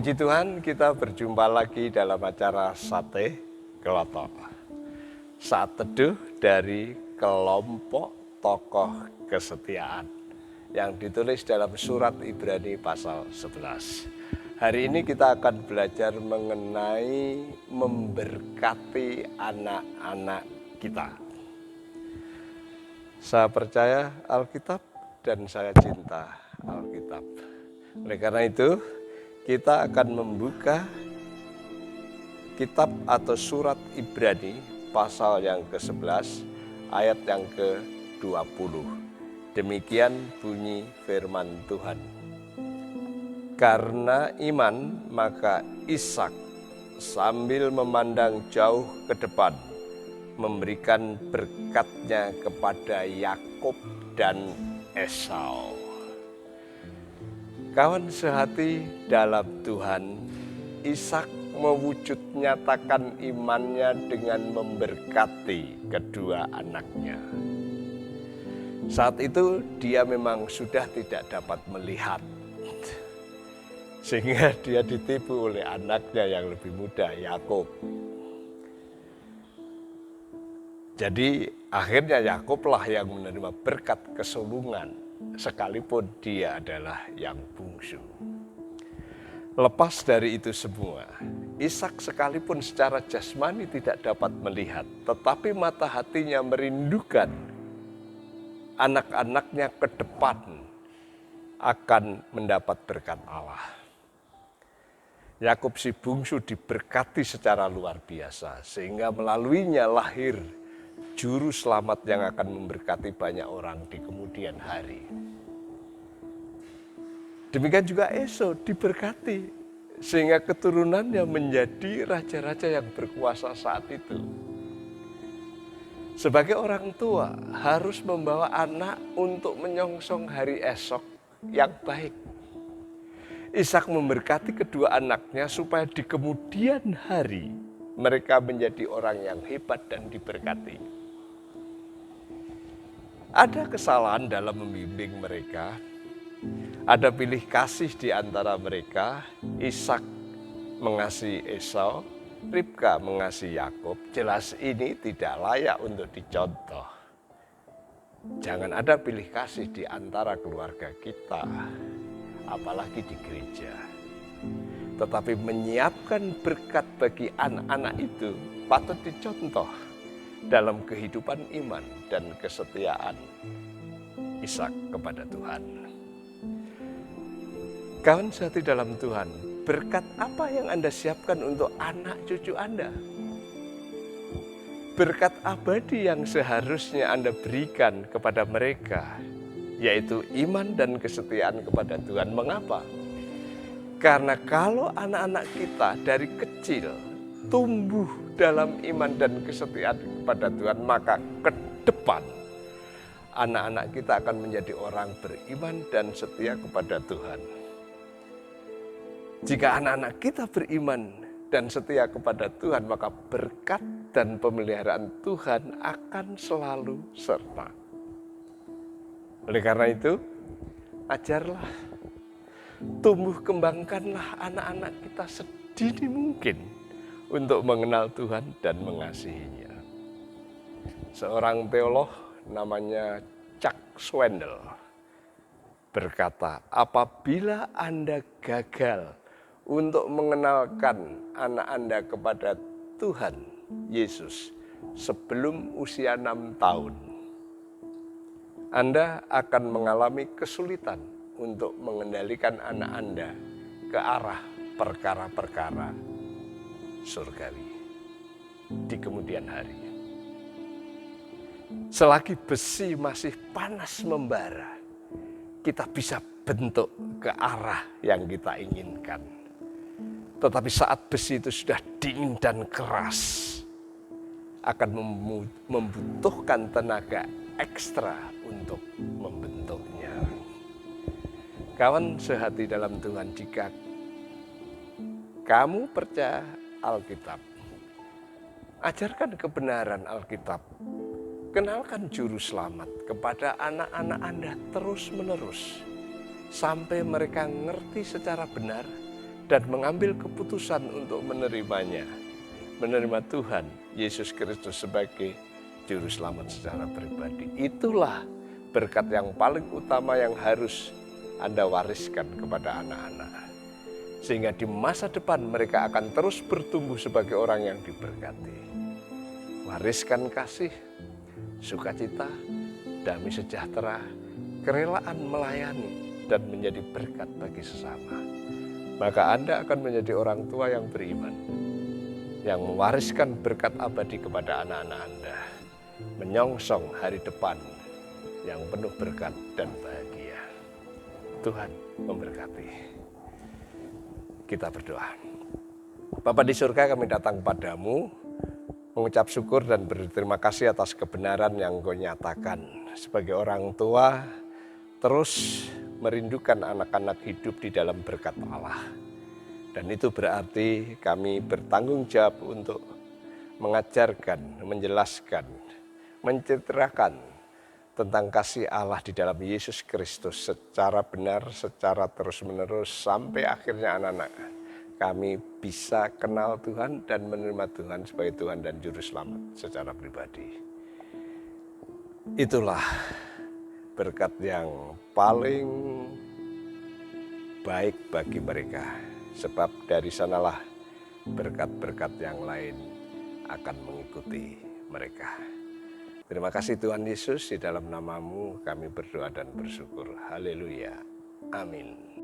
Puji Tuhan, kita berjumpa lagi dalam acara Sate Kelotok. Saat teduh dari kelompok tokoh kesetiaan yang ditulis dalam surat Ibrani pasal 11. Hari ini kita akan belajar mengenai memberkati anak-anak kita. Saya percaya Alkitab dan saya cinta Alkitab. Oleh karena itu, kita akan membuka kitab atau surat Ibrani pasal yang ke-11 ayat yang ke-20. Demikian bunyi firman Tuhan. Karena iman maka Ishak sambil memandang jauh ke depan memberikan berkatnya kepada Yakub dan Esau. Kawan sehati dalam Tuhan, Ishak mewujud nyatakan imannya dengan memberkati kedua anaknya. Saat itu dia memang sudah tidak dapat melihat, sehingga dia ditipu oleh anaknya yang lebih muda, Yakub. Jadi akhirnya Yakublah yang menerima berkat kesulungan, sekalipun dia adalah yang bungsu. Lepas dari itu semua, Ishak sekalipun secara jasmani tidak dapat melihat, tetapi mata hatinya merindukan anak-anaknya ke depan akan mendapat berkat Allah. Yakub si bungsu diberkati secara luar biasa, sehingga melaluinya lahir juru selamat yang akan memberkati banyak orang di kemudian hari. Demikian juga Esau diberkati, sehingga keturunannya menjadi raja-raja yang berkuasa saat itu. Sebagai orang tua harus membawa anak untuk menyongsong hari esok yang baik. Ishak memberkati kedua anaknya supaya di kemudian hari mereka menjadi orang yang hebat dan diberkati. Ada kesalahan dalam membimbing mereka, ada pilih kasih di antara mereka. Ishak mengasihi Esau, Ribka mengasihi Yakub. Jelas ini tidak layak untuk dicontoh. Jangan ada pilih kasih di antara keluarga kita, apalagi di gereja. Tetapi menyiapkan berkat bagi anak-anak itu patut dicontoh dalam kehidupan iman dan kesetiaan Ishak kepada Tuhan. Kawan sehati dalam Tuhan, berkat apa yang Anda siapkan untuk anak cucu Anda? Berkat abadi yang seharusnya Anda berikan kepada mereka, yaitu iman dan kesetiaan kepada Tuhan. Mengapa? Karena kalau anak-anak kita dari kecil tumbuh dalam iman dan kesetiaan kepada Tuhan, maka ke depan anak-anak kita akan menjadi orang beriman dan setia kepada Tuhan. Jika anak-anak kita beriman dan setia kepada Tuhan, maka berkat dan pemeliharaan Tuhan akan selalu serta. Oleh karena itu, ajarlah, tumbuh kembangkanlah anak-anak kita sedini mungkin untuk mengenal Tuhan dan mengasihinya. Seorang teolog namanya Chuck Swindoll berkata, apabila Anda gagal untuk mengenalkan anak Anda kepada Tuhan Yesus sebelum usia 6 tahun, Anda akan mengalami kesulitan untuk mengendalikan anak Anda ke arah perkara-perkara surgawi di kemudian hari. Selagi besi masih panas membara, kita bisa bentuk ke arah yang kita inginkan. Tetapi saat besi itu sudah dingin dan keras, akan membutuhkan tenaga ekstra untuk membentuknya. Kawan sehati dalam Tuhan, jika kamu percaya Alkitab, ajarkan kebenaran Alkitab, kenalkan juru selamat kepada anak-anak Anda terus-menerus, sampai mereka ngerti secara benar dan mengambil keputusan untuk menerimanya, menerima Tuhan Yesus Kristus sebagai Juru Selamat secara pribadi. Itulah berkat yang paling utama yang harus Anda wariskan kepada anak-anak. Sehingga di masa depan mereka akan terus bertumbuh sebagai orang yang diberkati. Wariskan kasih, sukacita, damai sejahtera, kerelaan melayani, dan menjadi berkat bagi sesama. Maka Anda akan menjadi orang tua yang beriman, yang mewariskan berkat abadi kepada anak-anak Anda, menyongsong hari depan yang penuh berkat dan bahagia. Tuhan memberkati. Kita berdoa. Bapa di surga, kami datang padamu, mengucap syukur dan berterima kasih atas kebenaran yang Engkau nyatakan. Sebagai orang tua, terus merindukan anak-anak hidup di dalam berkat Allah. Dan itu berarti kami bertanggung jawab untuk mengajarkan, menjelaskan, menceritakan tentang kasih Allah di dalam Yesus Kristus secara benar, secara terus-menerus, sampai akhirnya anak-anak kami bisa kenal Tuhan dan menerima Tuhan sebagai Tuhan dan Juru Selamat secara pribadi. Itulah berkat yang paling baik bagi mereka, sebab dari sanalah berkat-berkat yang lain akan mengikuti mereka. Terima kasih Tuhan Yesus, di dalam namamu kami berdoa dan bersyukur. Haleluya. Amin.